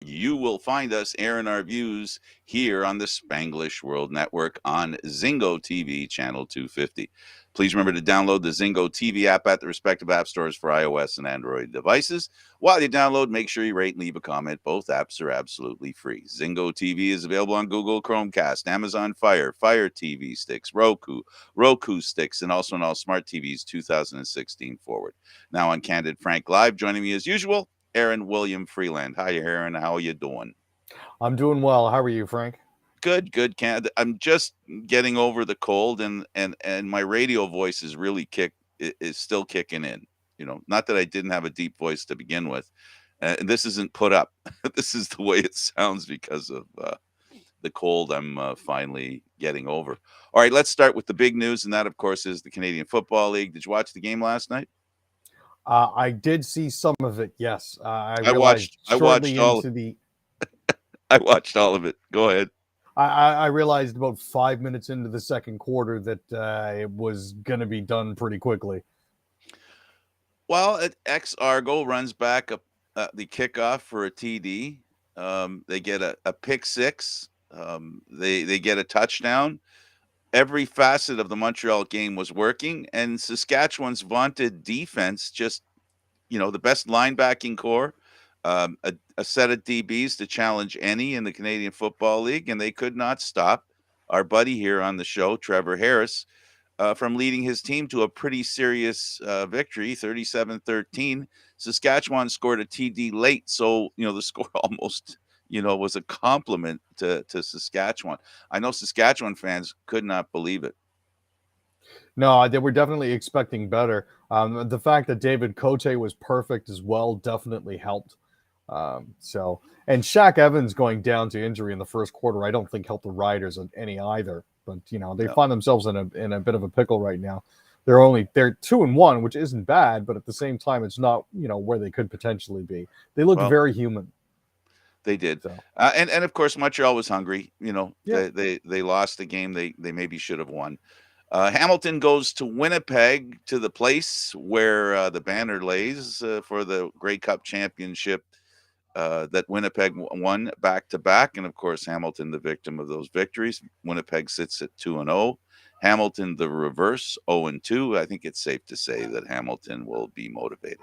you will find us airing our views here on the Spanglish World Network on Zingo TV channel 250. Please remember to download the Zingo TV app at the respective app stores for iOS and Android devices. While you download, make sure you rate and leave a comment. Both apps are absolutely free. Zingo TV is available on Google Chromecast, Amazon Fire, Fire TV sticks, Roku sticks, and also on all smart TVs 2016 forward. Now on Candid Frank Live, joining me as usual, Aaron William Freeland. Hi, Aaron. How are you doing? I'm doing well. How are you, Frank? Good, good. I'm just getting over the cold, and my radio voice is really is still kicking in. Not that I didn't have a deep voice to begin with. And this isn't put up. This is the way it sounds because of the cold I'm finally getting over. All right, let's start with the big news, and that, of course, is the Canadian Football League. Did you watch the game last night? I did see some of it. Yes, I I realized watched. I watched shortly all. into the. I watched all of it. Go ahead. I realized about 5 minutes into the second quarter that it was going to be done pretty quickly. Well, X Argo runs back the kickoff for a TD. They get a pick six. They get a touchdown. Every facet of the Montreal game was working, and Saskatchewan's vaunted defense just the best linebacking core, a set of DBs to challenge any in the Canadian Football League, and they could not stop our buddy here on the show, Trevor Harris, from leading his team to a pretty serious victory, 37-13. Saskatchewan scored a TD late, so the score almost was a compliment to Saskatchewan. I know Saskatchewan fans could not believe it. No, they were definitely expecting better. The fact that David Cote was perfect as well definitely helped. And Shaq Evans going down to injury in the first quarter, I don't think helped the Riders any either. But they No. find themselves in a bit of a pickle right now. They're 2-1, which isn't bad, but at the same time, it's not where they could potentially be. They look Well, very human. they did, So and of course Montreal was hungry. yeah. They lost the game they maybe should have won. Hamilton goes to Winnipeg, to the place where the banner lays for the Grey Cup championship that Winnipeg won back to back, and of course Hamilton the victim of those victories. Winnipeg sits at 2-0. Hamilton the reverse, 0-2. I think it's safe to say that Hamilton will be motivated.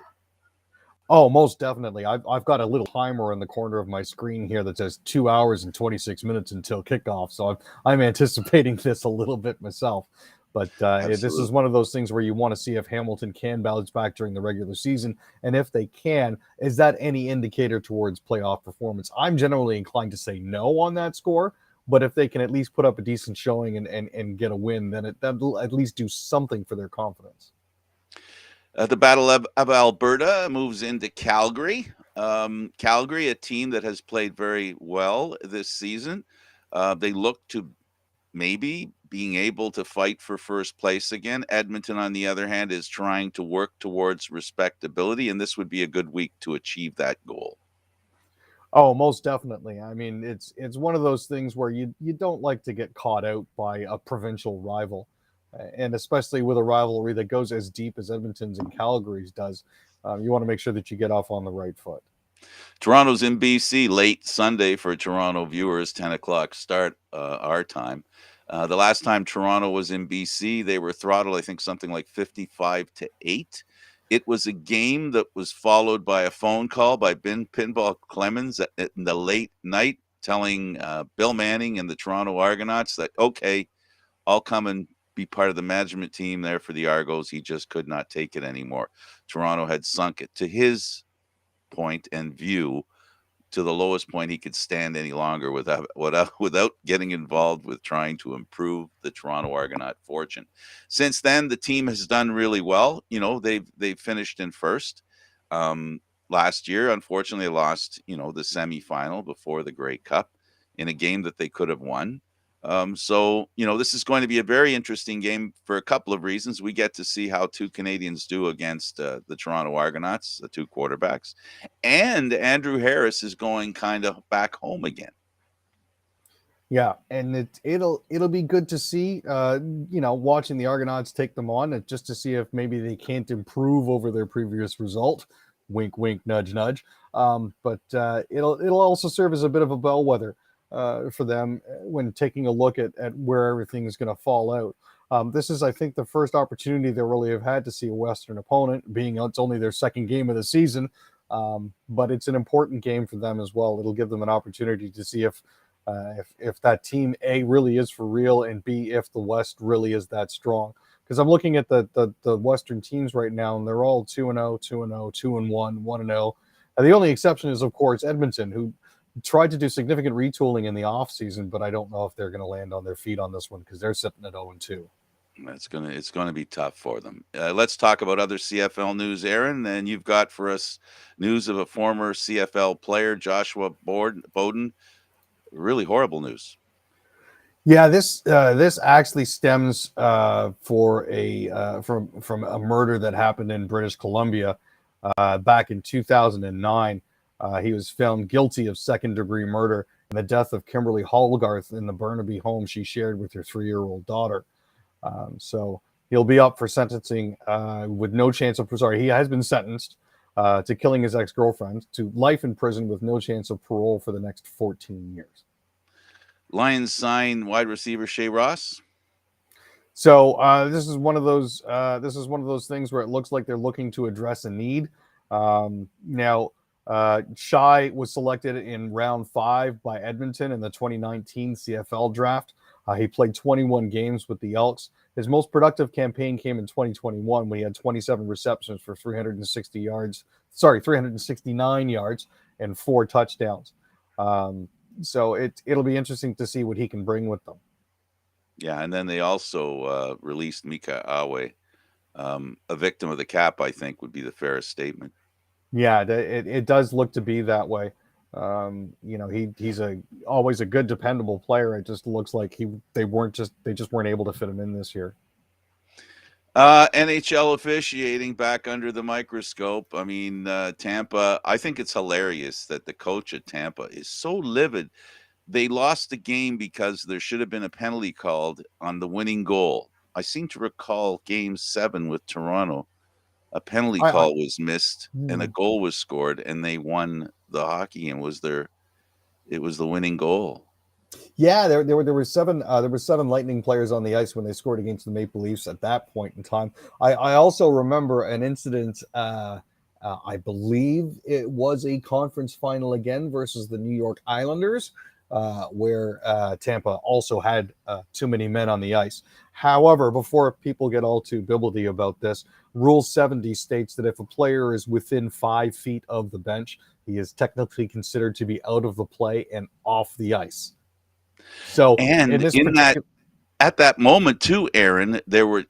Oh, most definitely. I've got a little timer in the corner of my screen here that says 2 hours and 26 minutes until kickoff. So I'm anticipating this a little bit myself. But this is Absolutely. one of those things where you want to see if Hamilton can bounce back during the regular season. And if they can, is that any indicator towards playoff performance? I'm generally inclined to say no on that score. But if they can at least put up a decent showing and get a win, then that'll at least do something for their confidence. The Battle of Alberta moves into Calgary. Calgary, a team that has played very well this season. They look to maybe being able to fight for first place again. Edmonton, on the other hand, is trying to work towards respectability, and this would be a good week to achieve that goal. Oh, most definitely. I mean, it's one of those things where you don't like to get caught out by a provincial rival, and especially with a rivalry that goes as deep as Edmonton's and Calgary's does. You want to make sure that you get off on the right foot. Toronto's in BC late Sunday for Toronto viewers, 10 o'clock start our time. The last time Toronto was in BC, they were throttled, I think, something like 55-8. It was a game that was followed by a phone call by Ben Pinball Clemens in the late night, telling Bill Manning and the Toronto Argonauts that, okay, I'll come and be part of the management team there for the Argos. He just could not take it anymore. Toronto had sunk it to his point and view, to the lowest point he could stand any longer without getting involved with trying to improve the Toronto Argonaut fortune. Since then, the team has done really well. They've finished in first. Last year, unfortunately, lost the semifinal before the Grey Cup in a game that they could have won. So this is going to be a very interesting game for a couple of reasons. We get to see how two Canadians do against the Toronto Argonauts, the two quarterbacks, and Andrew Harris is going kind of back home again. Yeah, and it'll be good to see. Watching the Argonauts take them on, just to see if maybe they can't improve over their previous result. Wink, wink, nudge, nudge. But it'll also serve as a bit of a bellwether for them when taking a look at where everything is going to fall out. This is, I think, the first opportunity they really have had to see a Western opponent, being it's only their second game of the season. But it's an important game for them as well. It'll give them an opportunity to see if that team A really is for real, and B, if the West really is that strong. Because I'm looking at the Western teams right now, and they're all 2-0, 2-0, 2-1, 1-0. The only exception is, of course, Edmonton, who tried to do significant retooling in the offseason, but I don't know if they're going to land on their feet on this one because they're sitting at 0-2. It's gonna be tough for them. Let's talk about other CFL news, Aaron. And you've got for us news of a former CFL player, Joshua Bowden. Really horrible news. Yeah, this actually stems from a murder that happened in British Columbia back in 2009. He was found guilty of second-degree murder in the death of Kimberly Hallgarth in the Burnaby home she shared with her 3-year-old daughter. So he'll be up for sentencing with no chance of. Sorry, he has been sentenced to killing his ex-girlfriend to life in prison with no chance of parole for the next 14 years. Lions sign wide receiver Shea Ross. So this is one of those. This is one of those things where it looks like they're looking to address a need. Now, Shai was selected in round 5 by Edmonton in the 2019 CFL draft. He played 21 games with the Elks. His most productive campaign came in 2021 when he had 27 receptions for 360 yards. Sorry, 369 yards and 4 touchdowns. So it'll be interesting to see what he can bring with them. Yeah, and then they also released Mika Awe, a victim of the cap. I think would be the fairest statement. Yeah, it does look to be that way. He's always a good, dependable player. It just looks like they just weren't able to fit him in this year. NHL officiating back under the microscope. I mean, Tampa. I think it's hilarious that the coach at Tampa is so livid. They lost the game because there should have been a penalty called on the winning goal. I seem to recall Game 7 with Toronto. A penalty I call was missed and a goal was scored, and they won the hockey, and it was the winning goal. Yeah, there were 7 Lightning players on the ice when they scored against the Maple Leafs at that point in time. I also remember an incident. I believe it was a conference final again versus the New York Islanders, where Tampa also had too many men on the ice. However, before people get all too bibbledy about this, Rule 70 states that if a player is within 5 feet of the bench, he is technically considered to be out of the play and off the ice. So in And this in that particular, at that moment too, Aaron, there were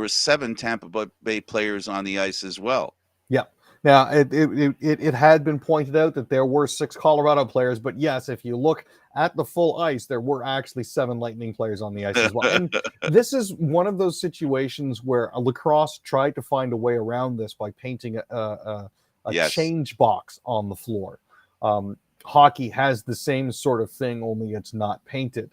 7 Tampa Bay players on the ice as well. yeah. Now it had been pointed out that there were 6 Colorado players, but yes, if you look at the full ice, there were actually 7 Lightning players on the ice as well. And this is one of those situations where lacrosse tried to find a way around this by painting a Yes. change box on the floor. Hockey has the same sort of thing, only it's not painted.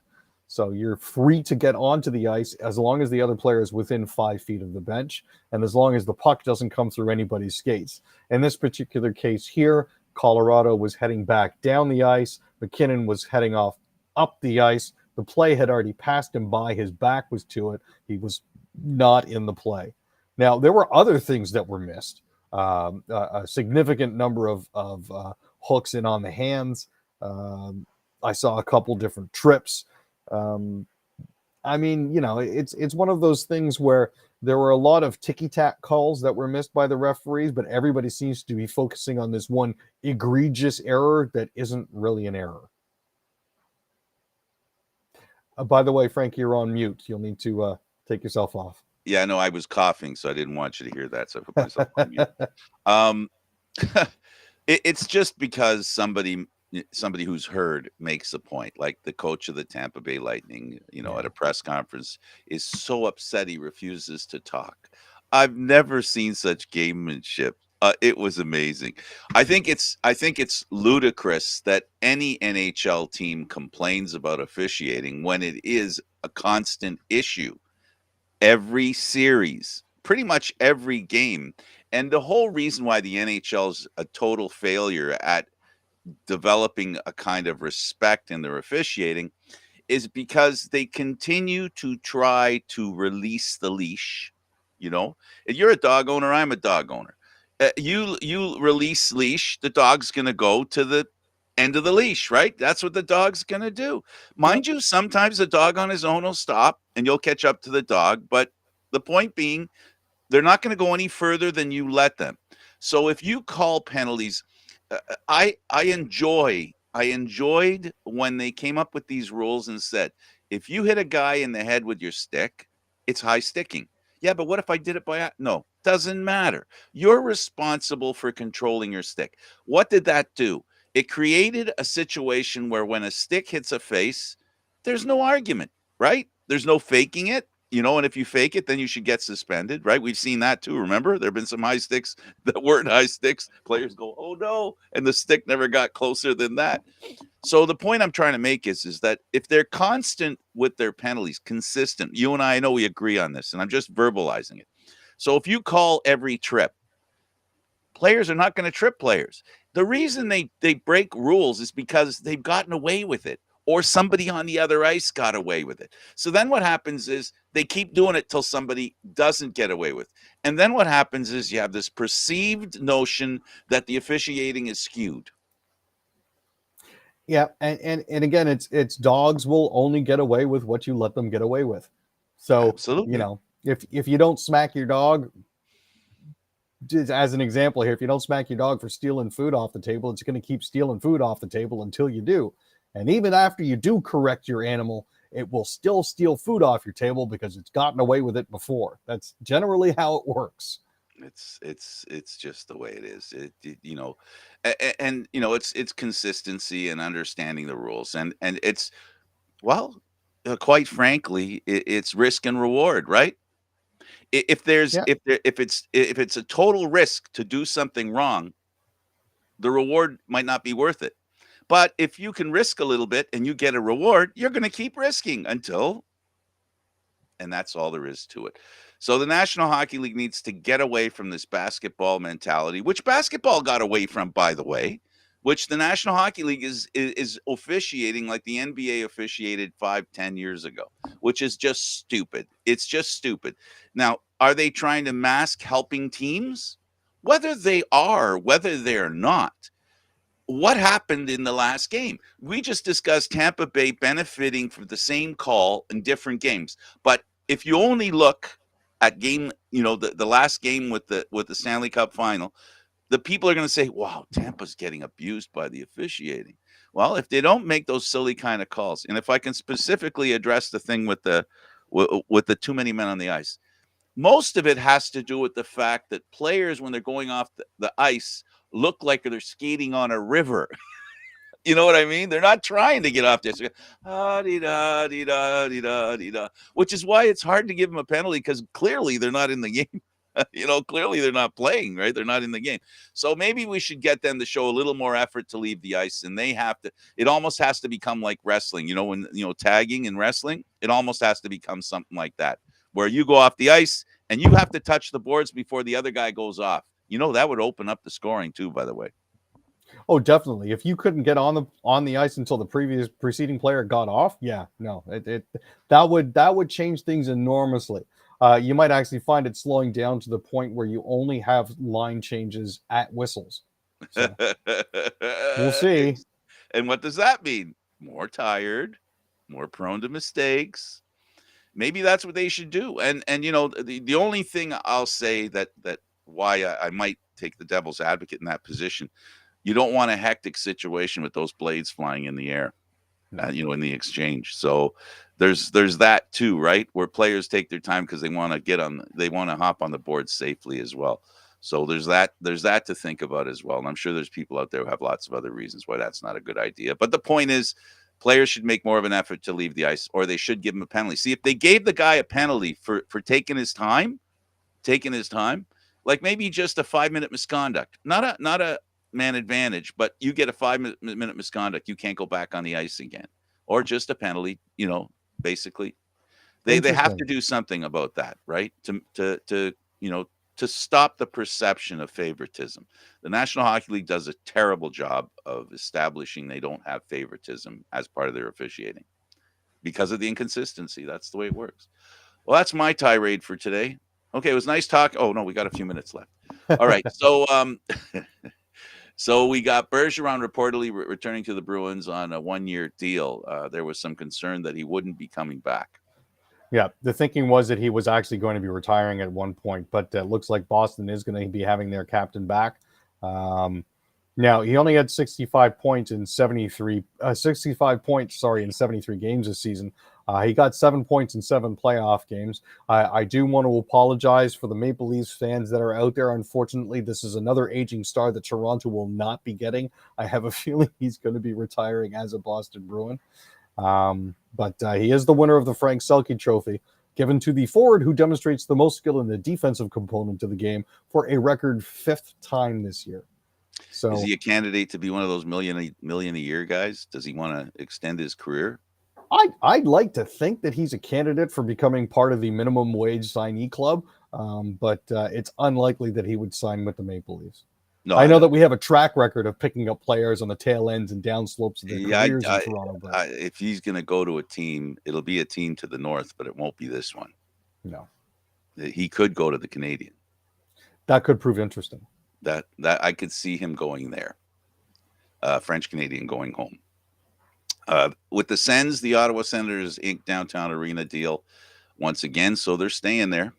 So you're free to get onto the ice as long as the other player is within 5 feet of the bench, and as long as the puck doesn't come through anybody's skates. In this particular case here, Colorado was heading back down the ice. McKinnon was heading off up the ice. The play had already passed him by. His back was to it. He was not in the play. Now, there were other things that were missed. A significant number of hooks in on the hands. I saw a couple different trips. I mean, it's one of those things where there were a lot of ticky-tack calls that were missed by the referees, but everybody seems to be focusing on this one egregious error that isn't really an error. By the way, Frank, you're on mute. You'll need to take yourself off. Yeah, no, I was coughing, so I didn't want you to hear that. So I put myself on mute. It's just because somebody who's heard makes a point, like the coach of the Tampa Bay Lightning, at a press conference is so upset he refuses to talk. I've never seen such gamemanship. It was amazing. I think it's ludicrous that any NHL team complains about officiating when it is a constant issue. Every series, pretty much every game. And the whole reason why the NHL's a total failure at developing a kind of respect in their officiating is because they continue to try to release the leash. You know, if you're a dog owner, I'm a dog owner. You release leash, the dog's going to go to the end of the leash, right? That's what the dog's going to do. Yep. Mind you, sometimes the dog on his own will stop and you'll catch up to the dog. But the point being, they're not going to go any further than you let them. So if you call penalties, I enjoyed when they came up with these rules and said, if you hit a guy in the head with your stick, it's high sticking. Yeah, but what if I did it by no, doesn't matter. You're responsible for controlling your stick. What did that do? It created a situation where when a stick hits a face, there's no argument, right? There's no faking it. And if you fake it, then you should get suspended, right? We've seen that too. Remember, there have been some high sticks that weren't high sticks. Players go, "Oh no," and the stick never got closer than that. So the point I'm trying to make is that if they're constant with their penalties, consistent, you and I know we agree on this, and I'm just verbalizing it. So if you call every trip, players are not going to trip players. The reason they break rules is because they've gotten away with it, or somebody on the other ice got away with it. So then what happens is they keep doing it till somebody doesn't get away with it. And then what happens is you have this perceived notion that the officiating is skewed. Yeah, and again, it's dogs will only get away with what you let them get away with. So Absolutely. if you don't smack your dog, just as an example here, if you don't smack your dog for stealing food off the table, it's going to keep stealing food off the table until you do. And even after you do correct your animal, it will still steal food off your table because it's gotten away with it before. That's generally how it works. It's just the way it is. And it's consistency and understanding the rules, and it's well, quite frankly, it's risk and reward, right? If there's Yeah. if it's a total risk to do something wrong, the reward might not be worth it. But if you can risk a little bit and you get a reward, you're going to keep risking until, and that's all there is to it. So the National Hockey League needs to get away from this basketball mentality, which basketball got away from, by the way, which the National Hockey League is officiating like the NBA officiated 5-10 years ago, which is just stupid. It's just stupid. Now, are they trying to mask helping teams? Whether they are, whether they're not, what happened in the last game? We just discussed Tampa Bay benefiting from the same call in different games. But if you only look at game, the last game with the Stanley Cup final, the people are going to say, "Wow, Tampa's getting abused by the officiating." Well, if they don't make those silly kind of calls, and if I can specifically address the thing with the too many men on the ice, most of it has to do with the fact that players, when they're going off the ice, look like they're skating on a river. You know what I mean? They're not trying to get off this. Which is why it's hard to give them a penalty because clearly they're not in the game. Clearly they're not playing, right? They're not in the game. So maybe we should get them to show a little more effort to leave the ice. And they have to, it almost has to become like wrestling, when, tagging and wrestling, it almost has to become something like that, where you go off the ice and you have to touch the boards before the other guy goes off. That would open up the scoring too, by the way. Oh, definitely. If you couldn't get on the ice until the preceding player got off, yeah, no, it that would change things enormously. You might actually find it slowing down to the point where you only have line changes at whistles. So we'll see. And what does that mean? More tired, more prone to mistakes. Maybe that's what they should do. And the only thing I'll say that why I might take the devil's advocate in that position, you don't want a hectic situation with those blades flying in the air, No. in the exchange. So there's that too, right? Where players take their time because they want to hop on the board safely as well. So there's that to think about as well. And I'm sure there's people out there who have lots of other reasons why that's not a good idea. But the point is, players should make more of an effort to leave the ice, or they should give him a penalty. See, if they gave the guy a penalty for taking his time, like maybe just a 5-minute misconduct, not a man advantage, but you get a 5-minute misconduct, you can't go back on the ice again, or just a penalty. Basically, they have Interesting. to do something about that, right? To to stop the perception of favoritism. The National Hockey League does a terrible job of establishing they don't have favoritism as part of their officiating because of the inconsistency. That's the way it works. Well, that's my tirade for today. Okay, it was nice talk. Oh no, we got a few minutes left. All right, so so we got Bergeron reportedly returning to the Bruins on a 1-year deal. There was some concern that he wouldn't be coming back. Yeah, the thinking was that he was actually going to be retiring at one point, but it looks like Boston is going to be having their captain back. Now, he only had 65 points in 73 in 73 games this season. He got 7 points in 7 playoff games. I do want to apologize for the Maple Leafs fans that are out there. Unfortunately, this is another aging star that Toronto will not be getting. I have a feeling he's going to be retiring as a Boston Bruin. But he is the winner of the Frank Selke Trophy, given to the forward who demonstrates the most skill in the defensive component of the game for a record 5th time this year. So, is he a candidate to be one of those million a year guys? Does he want to extend his career? I'd like to think that he's a candidate for becoming part of the minimum wage signee club, but it's unlikely that he would sign with the Maple Leafs. No, I know that we have a track record of picking up players on the tail ends and down slopes of their careers in Toronto. But if he's going to go to a team, it'll be a team to the north, but it won't be this one. No. He could go to the Canadian. That could prove interesting. That I could see him going there. French Canadian going home. With the Sens, the Ottawa Senators inked downtown arena deal once again, so they're staying there.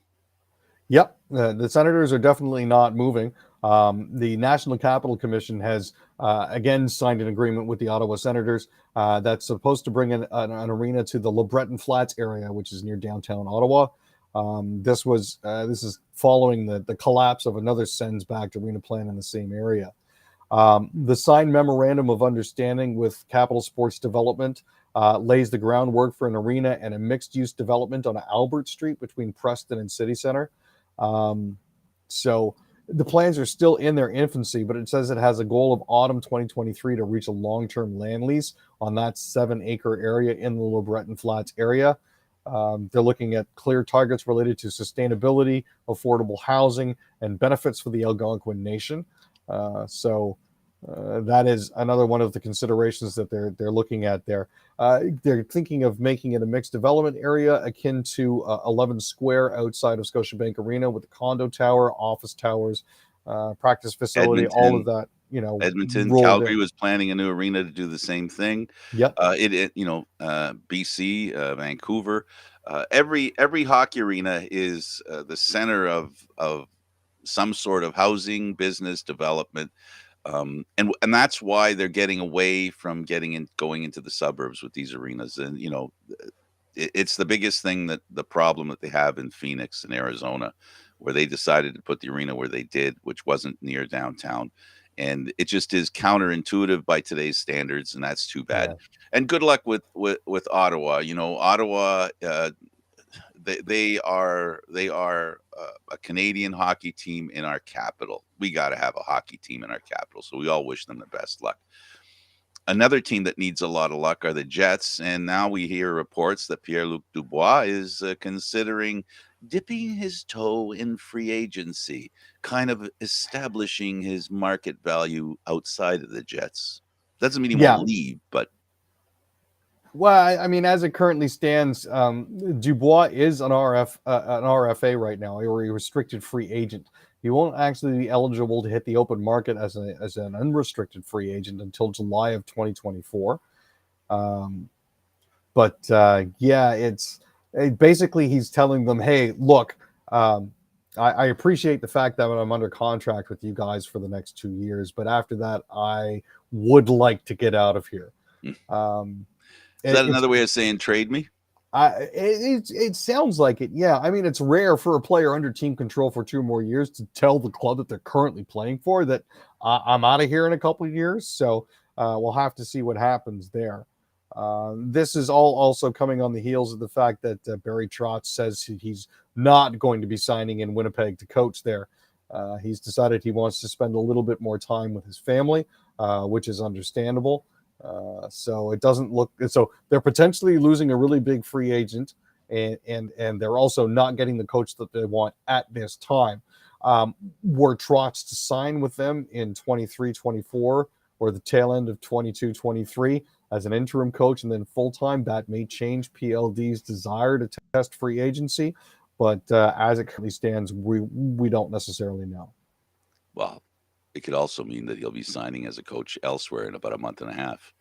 Yep, the Senators are definitely not moving. The National Capital Commission has again signed an agreement with the Ottawa Senators that's supposed to bring an arena to the Le Breton Flats area, which is near downtown Ottawa. This is following the collapse of another Sens-backed arena plan in the same area. The signed memorandum of understanding with Capital Sports Development lays the groundwork for an arena and a mixed-use development on Albert Street between Preston and City Center. So the plans are still in their infancy, but it says it has a goal of autumn 2023 to reach a long-term land lease on that 7-acre area in the Le Breton Flats area. They're looking at clear targets related to sustainability, affordable housing, and benefits for the Algonquin Nation. So that is another one of the considerations that they're looking at there. They're thinking of making it a mixed development area akin to 11 Square outside of Scotiabank Arena with a condo tower, office towers, practice facility, all of that. Edmonton, Calgary was planning a new arena to do the same thing. Yep. BC, Vancouver, every hockey arena is the center of some sort of housing, business development. And that's why they're getting away from going into the suburbs with these arenas. And, it's the biggest thing the problem that they have in Phoenix and Arizona, where they decided to put the arena where they did, which wasn't near downtown. And it just is counterintuitive by today's standards. And that's too bad. Yeah. And good luck with Ottawa. Ottawa, they are a Canadian hockey team in our capital. We got to have a hockey team in our capital, so we all wish them the best luck. Another team that needs a lot of luck are the Jets, and now we hear reports that Pierre-Luc Dubois is considering dipping his toe in free agency, kind of establishing his market value outside of the Jets. Doesn't mean he won't leave, but well, I mean, as it currently stands, Dubois is an RFA right now, or a restricted free agent. He won't actually be eligible to hit the open market as an unrestricted free agent until July of 2024. It's basically he's telling them, hey, look, I appreciate the fact that I'm under contract with you guys for the next 2 years, but after that, I would like to get out of here. Is that another way of saying trade me? It sounds like it. Yeah. I mean, it's rare for a player under team control for 2 more years to tell the club that they're currently playing for that I'm out of here in a couple of years. So we'll have to see what happens there. This is all also coming on the heels of the fact that Barry Trotz says he's not going to be signing in Winnipeg to coach there. He's decided he wants to spend a little bit more time with his family, which is understandable. So it doesn't look so they're potentially losing a really big free agent and they're also not getting the coach that they want at this time. Were Trotz to sign with them in 23-24 or the tail end of 22-23 as an interim coach and then full-time, that may change PLD's desire to test free agency. But as it currently stands, we don't necessarily know. Well, it could also mean that he'll be signing as a coach elsewhere in about a month and a half.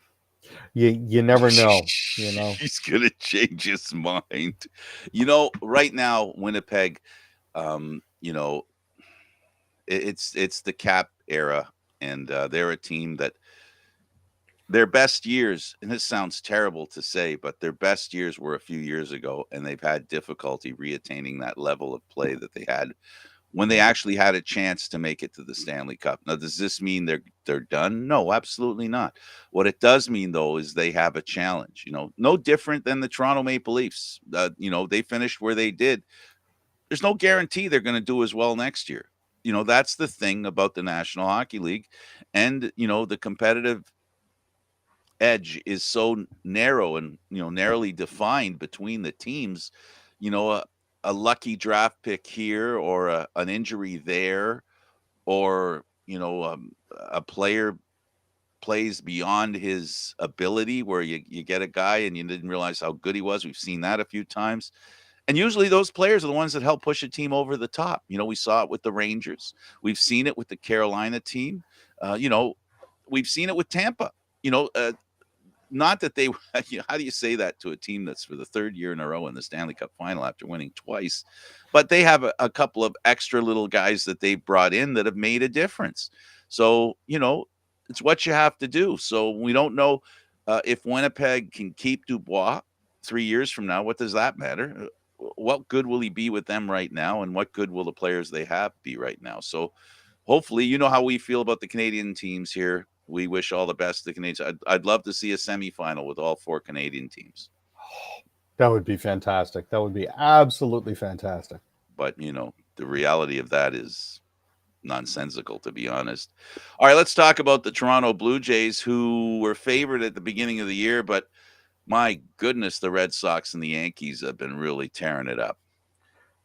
You never know, you know. He's gonna change his mind. Right now, Winnipeg, you know, it's the cap era, and they're a team that their best years, and this sounds terrible to say, but their best years were a few years ago, and they've had difficulty reattaining that level of play that they had when they actually had a chance to make it to the Stanley Cup. Now, does this mean they're done? No, absolutely not. What it does mean, though, is they have a challenge. No different than the Toronto Maple Leafs. They finished where they did. There's no guarantee they're going to do as well next year. That's the thing about the National Hockey League, and the competitive edge is so narrow and narrowly defined between the teams. A lucky draft pick here or an injury there, or a player plays beyond his ability where you get a guy and you didn't realize how good he was. We've seen that a few times. And usually those players are the ones that help push a team over the top. We saw it with the Rangers. We've seen it with the Carolina team. We've seen it with Tampa. Not that they, how do you say that to a team that's for the third year in a row in the Stanley Cup final after winning twice? But they have a couple of extra little guys that they've brought in that have made a difference. So, it's what you have to do. So we don't know if Winnipeg can keep Dubois 3 years from now. What does that matter? What good will he be with them right now? And what good will the players they have be right now? So hopefully, how we feel about the Canadian teams here. We wish all the best to the Canadians. I'd love to see a semifinal with all 4 Canadian teams. That would be fantastic. That would be absolutely fantastic. But, the reality of that is nonsensical, to be honest. All right, let's talk about the Toronto Blue Jays, who were favored at the beginning of the year. But, my goodness, the Red Sox and the Yankees have been really tearing it up.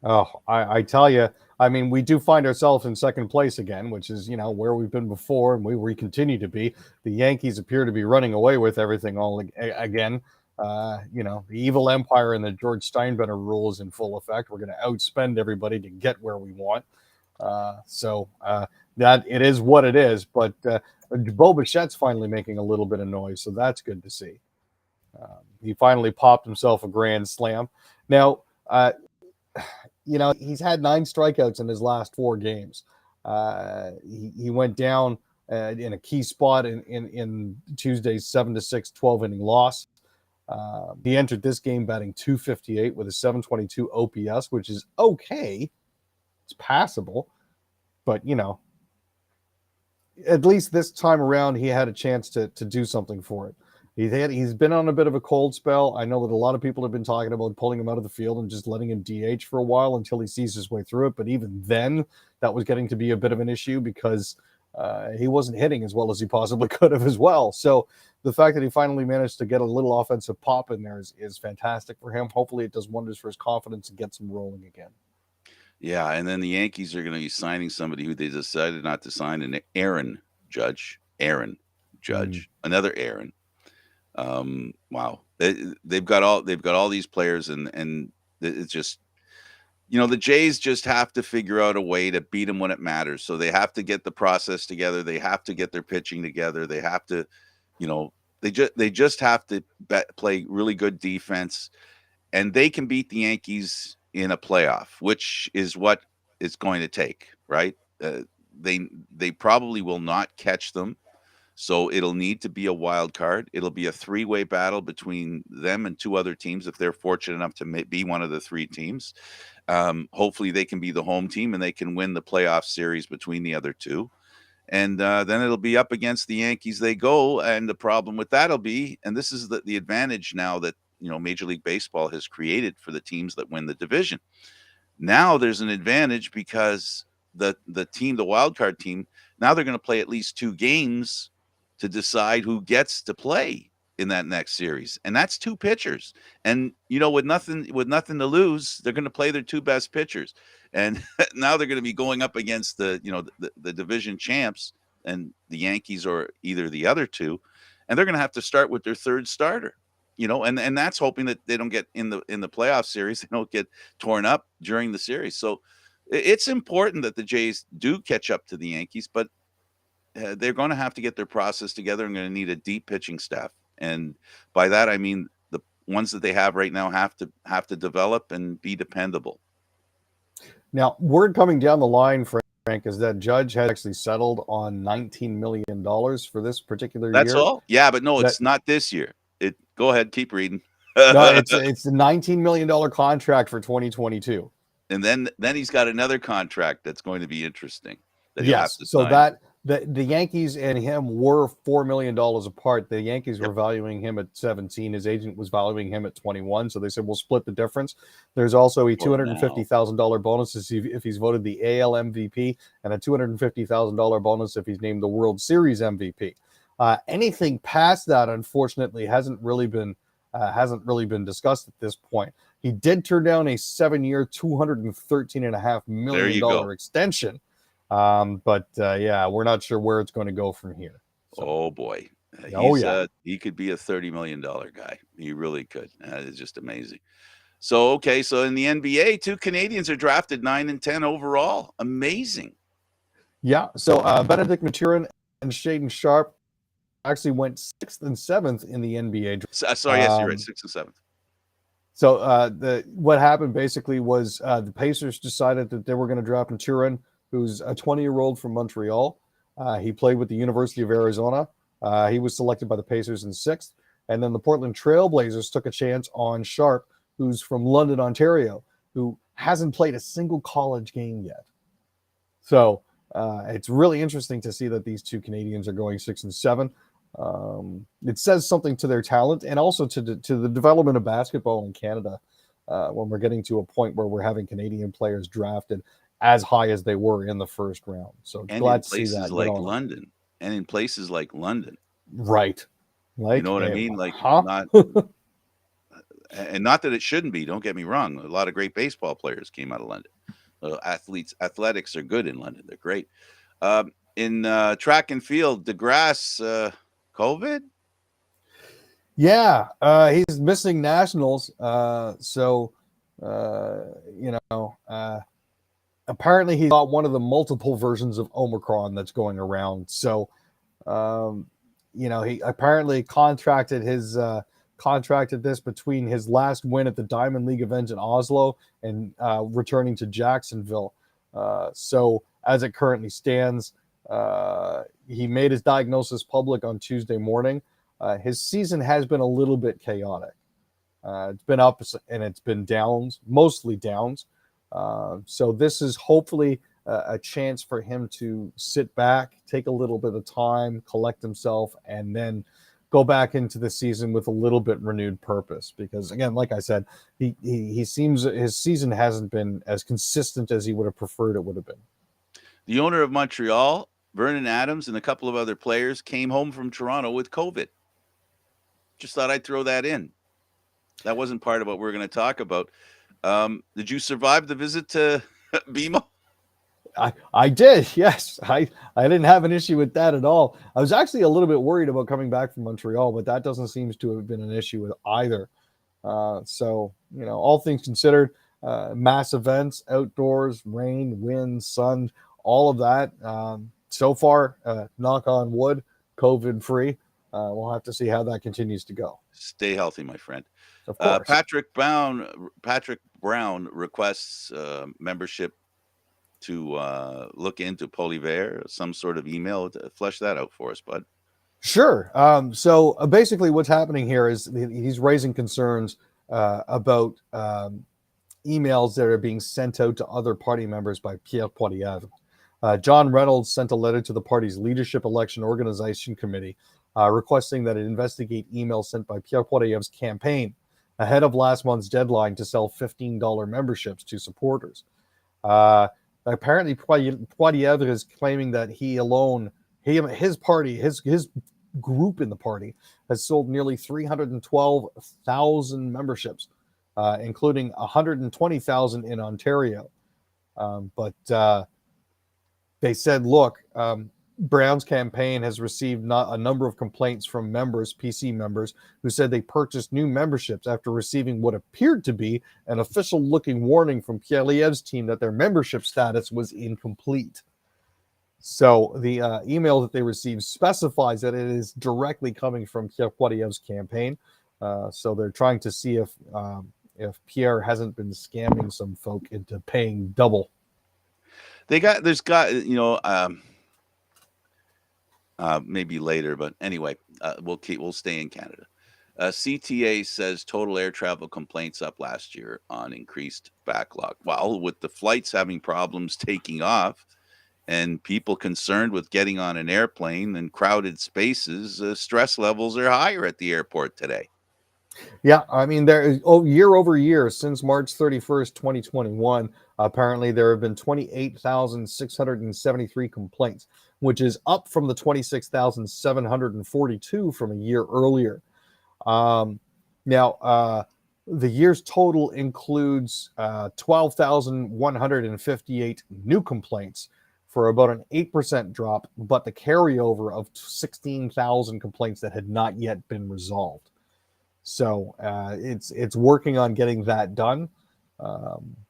Oh, I tell you, I mean, we do find ourselves in second place again, which is, where we've been before, and we continue to be. The Yankees appear to be running away with everything all again. The evil empire and the George Steinbrenner rule is in full effect. We're going to outspend everybody to get where we want. So that it is what it is. But Bo Bichette's finally making a little bit of noise, so that's good to see. He finally popped himself a grand slam. Now, he's had 9 strikeouts in his last 4 games. He went down in a key spot in Tuesday's 7-6 12-inning loss. He entered this game batting .258 with a .722 OPS, which is okay. It's passable. But, at least this time around, he had a chance to do something for it. He's been on a bit of a cold spell. I know that a lot of people have been talking about pulling him out of the field and just letting him DH for a while until he sees his way through it. But even then, that was getting to be a bit of an issue because he wasn't hitting as well as he possibly could have as well. So the fact that he finally managed to get a little offensive pop in there is fantastic for him. Hopefully it does wonders for his confidence and gets him rolling again. Yeah, and then the Yankees are going to be signing somebody who they decided not to sign, an Aaron Judge. Another Aaron. Wow. They've got all these players, and it's just, the Jays just have to figure out a way to beat them when it matters. So they have to get the process together. They have to get their pitching together. They have to, they just have to play really good defense, and they can beat the Yankees in a playoff, which is what it's going to take, right? They probably will not catch them. So it'll need to be a wild card. It'll be a 3-way battle between them and 2 other teams if they're fortunate enough to be one of the 3 teams. Hopefully they can be the home team and they can win the playoff series between the other 2. And then it'll be up against the Yankees they go. And the problem with that will be, and this is the advantage now that, Major League Baseball has created for the teams that win the division. Now there's an advantage because the wild card team, now they're going to play at least 2 games to decide who gets to play in that next series, and that's two pitchers. And with nothing to lose, they're going to play their two best pitchers. And now they're going to be going up against the division champs and the Yankees, or either the other two, and they're going to have to start with their third starter. And that's hoping that they don't get in the playoff series, they don't get torn up during the series. So it's important that the Jays do catch up to the Yankees, but they're going to have to get their process together and going to need a deep pitching staff. And by that, I mean the ones that they have right now have to develop and be dependable. Now, word coming down the line, Frank, is that Judge had actually settled on $19 million for this particular year. That's all? Yeah, but no, it's not this year. Go ahead, keep reading. No, it's a $19 million contract for 2022. And then he's got another contract that's going to be interesting. Yes, so that the Yankees and him were $4 million apart. The Yankees were valuing him at 17. His agent was valuing him at 21. So they said, we'll split the difference. There's also a $250,000 bonus if he's voted the AL MVP, and a $250,000 bonus if he's named the World Series MVP. Anything past that, unfortunately, hasn't really been discussed at this point. He did turn down a 7-year, $213.5 million extension. But we're not sure where it's going to go from here. So. Oh boy. He could be a $30 million guy. He really could. It's just amazing. So in the NBA, 2 Canadians are drafted 9 and 10 overall. Amazing. Yeah. So Benedict Mathurin and Shaden Sharp actually went 6th and 7th in the NBA. Sorry, yes, you're right. 6th and 7th. So what happened basically was the Pacers decided that they were going to draft Mathurin, who's a 20-year-old from Montreal. He played with the University of Arizona. He was selected by the Pacers in 6th. And then the Portland Trailblazers took a chance on Sharp, who's from London, Ontario, who hasn't played a single college game yet. So it's really interesting to see that these 2 Canadians are going 6 and 7. It says something to their talent and also to the development of basketball in Canada when we're getting to a point where we're having Canadian players drafted as high as they were in the first round. So glad to see that. And in places like London. Right. Like, you know what I mean? Like, not that it shouldn't be. Don't get me wrong. A lot of great baseball players came out of London. Athletics are good in London. They're great. In track and field, DeGrasse, COVID? Yeah, he's missing nationals. Apparently he's got one of the multiple versions of Omicron that's going around. So, he apparently contracted this between his last win at the Diamond League event in Oslo and returning to Jacksonville. So as it currently stands, he made his diagnosis public on Tuesday morning. His season has been a little bit chaotic. It's been ups and it's been downs, mostly downs. So this is hopefully a chance for him to sit back, take a little bit of time, collect himself, and then go back into the season with a little bit renewed purpose. Because again, like I said, he seems his season hasn't been as consistent as he would have preferred it would have been. The owner of Montreal, Vernon Adams, and a couple of other players came home from Toronto with COVID. Just thought I'd throw that in. That wasn't part of what we're going to talk about. Did you survive the visit to BMO? I did, yes. I didn't have an issue with that at all. I was actually a little bit worried about coming back from Montreal, but that doesn't seem to have been an issue with either. So, all things considered, mass events, outdoors, rain, wind, sun, all of that. So far, knock on wood, COVID-free. We'll have to see how that continues to go. Stay healthy, my friend. Of course. Patrick Brown requests membership to look into Polyvert, some sort of email. Flesh that out for us, bud. Sure. So basically what's happening here is he's raising concerns about emails that are being sent out to other party members by Pierre Poilievre. John Reynolds sent a letter to the party's Leadership Election Organization Committee requesting that it investigate emails sent by Pierre Poilievre's campaign ahead of last month's deadline to sell $15 memberships to supporters. Apparently, Poilievre is claiming that he alone, his party, his group in the party has sold nearly 312,000 memberships, including 120,000 in Ontario. But they said, look, Brown's campaign has received a number of complaints from members, PC members, who said they purchased new memberships after receiving what appeared to be an official-looking warning from Poilievre's team that their membership status was incomplete. So the email that they received specifies that it is directly coming from Pierre Poilievre's campaign. So they're trying to see if Pierre hasn't been scamming some folk into paying double. Maybe later, but anyway, we'll stay in Canada. CTA says total air travel complaints up last year on increased backlog. Well, with the flights having problems taking off and people concerned with getting on an airplane and crowded spaces, stress levels are higher at the airport today. Yeah, I mean, year over year, since March 31st, 2021, apparently there have been 28,673 complaints, which is up from the 26,742 from a year earlier. Now, the year's total includes 12,158 new complaints for about an 8% drop, but the carryover of 16,000 complaints that had not yet been resolved. So it's working on getting that done.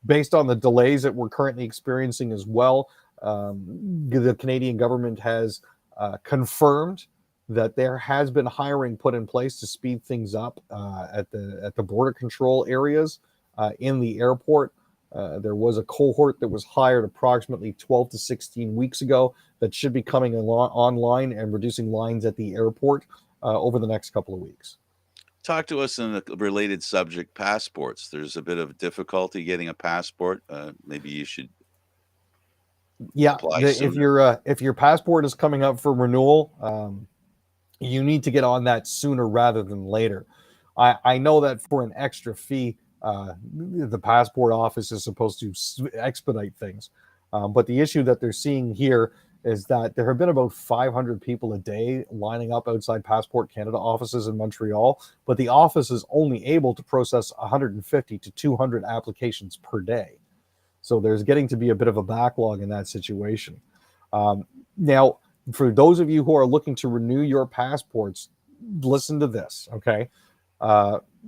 Based on the delays that we're currently experiencing as well, the Canadian government has confirmed that there has been hiring put in place to speed things up at the border control areas in the airport. There was a cohort that was hired approximately 12 to 16 weeks ago that should be coming online and reducing lines at the airport over the next couple of weeks. Talk to us on a related subject, passports. There's a bit of difficulty getting a passport. Maybe you should apply sooner. If your passport is coming up for renewal, you need to get on that sooner rather than later. I know that for an extra fee, the passport office is supposed to expedite things. But the issue that they're seeing here is that there have been about 500 people a day lining up outside Passport Canada offices in Montreal, but the office is only able to process 150 to 200 applications per day. So there's getting to be a bit of a backlog in that situation. Now, for those of you who are looking to renew your passports, listen to this, okay?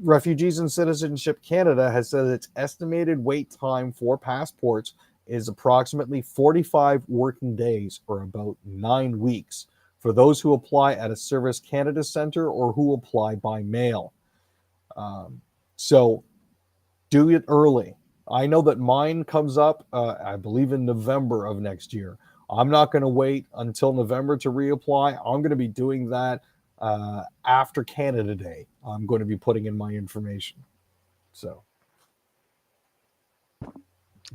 Refugees and Citizenship Canada has said its estimated wait time for passports is approximately 45 working days, or about 9 weeks, for those who apply at a Service Canada Centre or who apply by mail. So do it early. I know that mine comes up, I believe, in November of next year. I'm not going to wait until November to reapply. I'm going to be doing that after Canada Day. I'm going to be putting in my information. So.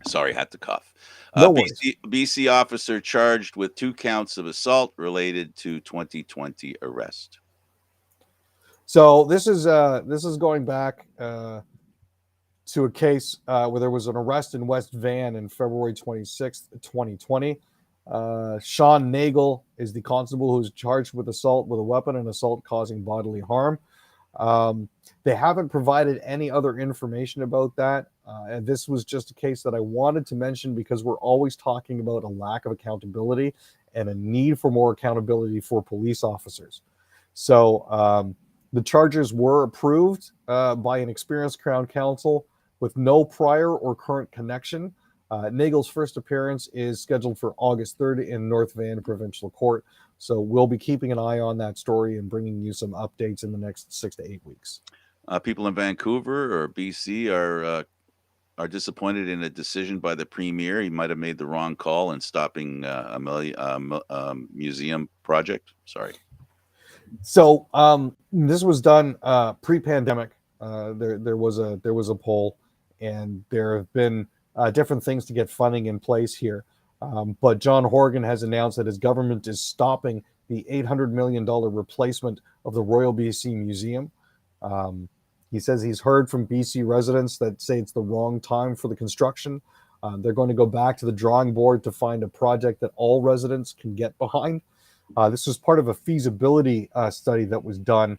Sorry, had to cough. No worries. BC officer charged with 2 counts of assault related to 2020 arrest. So this is going back to a case where there was an arrest in West Van in February 26th, 2020. Sean Nagel is the constable who's charged with assault with a weapon and assault causing bodily harm. They haven't provided any other information about that. And this was just a case that I wanted to mention because we're always talking about a lack of accountability and a need for more accountability for police officers. So the charges were approved by an experienced Crown Counsel with no prior or current connection. Nagel's first appearance is scheduled for August 3rd in North Van Provincial Court. So we'll be keeping an eye on that story and bringing you some updates in the next 6 to 8 weeks. People in Vancouver or BC are disappointed in a decision by the premier. He might have made the wrong call in stopping a museum project. Sorry. So this was done pre-pandemic. There was a poll, and there have been different things to get funding in place here. But John Horgan has announced that his government is stopping the $800 million replacement of the Royal BC Museum. He says he's heard from BC residents that say it's the wrong time for the construction. They're going to go back to the drawing board to find a project that all residents can get behind. This was part of a feasibility study that was done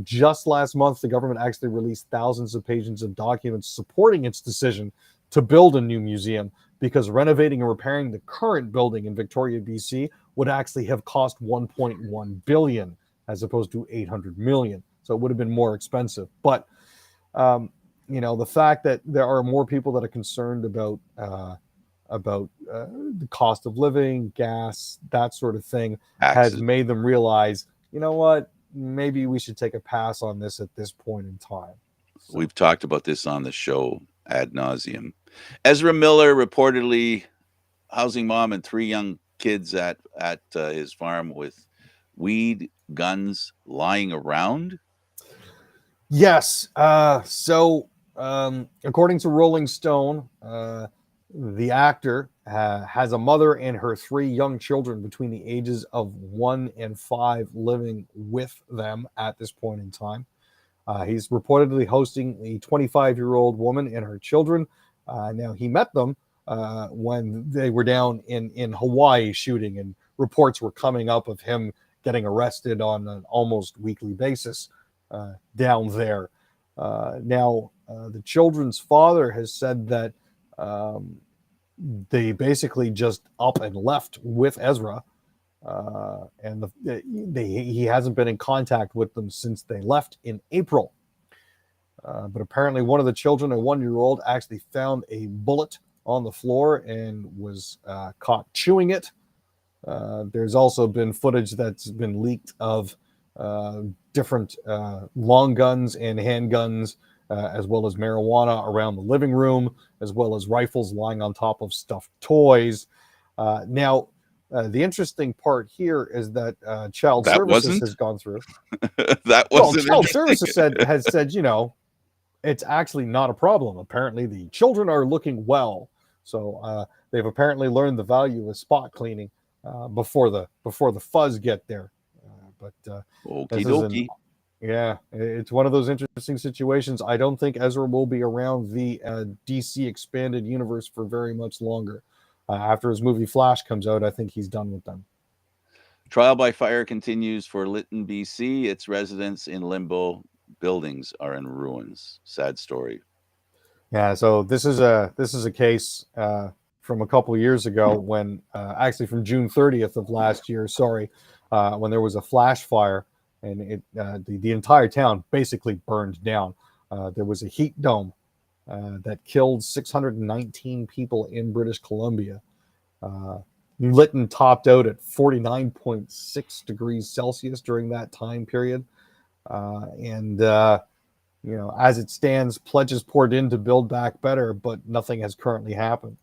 just last month. The government actually released thousands of pages of documents supporting its decision to build a new museum, because renovating and repairing the current building in Victoria, BC would actually have cost 1.1 billion as opposed to 800 million. So it would have been more expensive. But the fact that there are more people that are concerned about the cost of living, gas, that sort of thing, has Taxes. made them realize, you know what, maybe we should take a pass on this at this point in time. So, We've talked about this on the show ad nauseum. Ezra Miller reportedly housing mom and 3 young kids at his farm with weed, guns lying around. yes. According to Rolling Stone, the actor has a mother and her 3 young children between the ages of 1 and 5 living with them at this point in time. He's reportedly hosting the 25-year-old woman and her children. Now, he met them when they were down in Hawaii shooting, and reports were coming up of him getting arrested on an almost weekly basis down there. The children's father has said that they basically just up and left with Ezra, he hasn't been in contact with them since they left in April. But apparently, one of the children, a 1-year-old, actually found a bullet on the floor and was caught chewing it. There's also been footage that's been leaked of different long guns and handguns, as well as marijuana around the living room, as well as rifles lying on top of stuffed toys. The interesting part here is that Child That Services wasn't has gone through. that Well, wasn't Child interesting. Services has said, it's actually not a problem. Apparently, the children are looking well, so they've apparently learned the value of spot cleaning before the fuzz get there. Okie This is it's one of those interesting situations. I don't think Ezra will be around the DC expanded universe for very much longer. After his movie Flash comes out, I think he's done with them. Trial by fire continues for Lytton, BC. Its residents in limbo. Buildings are in ruins. Sad story. Yeah, so this is a case from a couple of years ago, when actually from June 30th of last year. Sorry, when there was a flash fire, and the entire town basically burned down. There was a heat dome that killed 619 people in British Columbia. Lytton topped out at 49.6 degrees Celsius during that time period. As it stands, pledges poured in to build back better, but nothing has currently happened.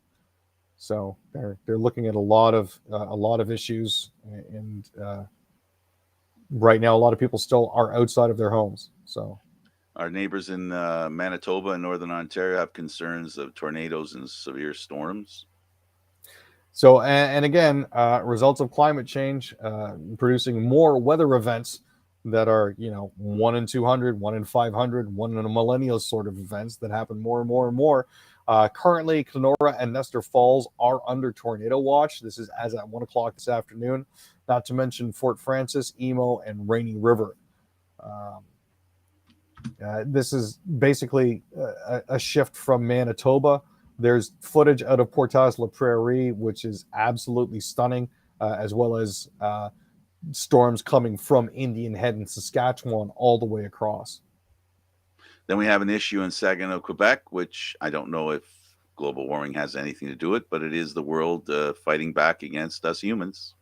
So they're looking at a lot of issues, and right now a lot of people still are outside of their homes. So our neighbors in Manitoba and Northern Ontario have concerns of tornadoes and severe storms. So, and again, results of climate change producing more weather events that are, 1 in 200, 1 in 500, 1 in a millennial sort of events that happen more and more and more. Currently, Kenora and Nestor Falls are under tornado watch. This is as at 1 o'clock this afternoon, not to mention Fort Frances, Emo, and Rainy River. This is basically a shift from Manitoba. There's footage out of Portage la Prairie, which is absolutely stunning, as well as storms coming from Indian Head and Saskatchewan all the way across. Then we have an issue in Saginaw, Quebec, which I don't know if global warming has anything to do with it, but it is the world fighting back against us humans.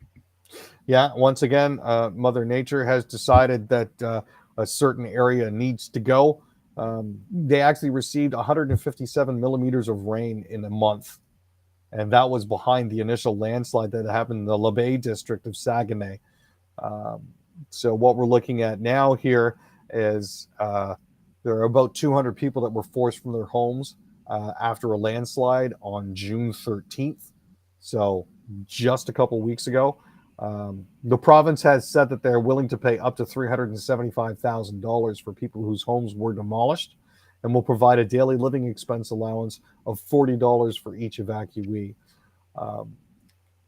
Yeah, once again, Mother Nature has decided that a certain area needs to go. They actually received 157 millimeters of rain in a month, and that was behind the initial landslide that happened in the LeBay district of Saguenay. So what we're looking at now here is there are about 200 people that were forced from their homes after a landslide on June 13th. So just a couple weeks ago. The province has said that they're willing to pay up to $375,000 for people whose homes were demolished, and will provide a daily living expense allowance of $40 for each evacuee.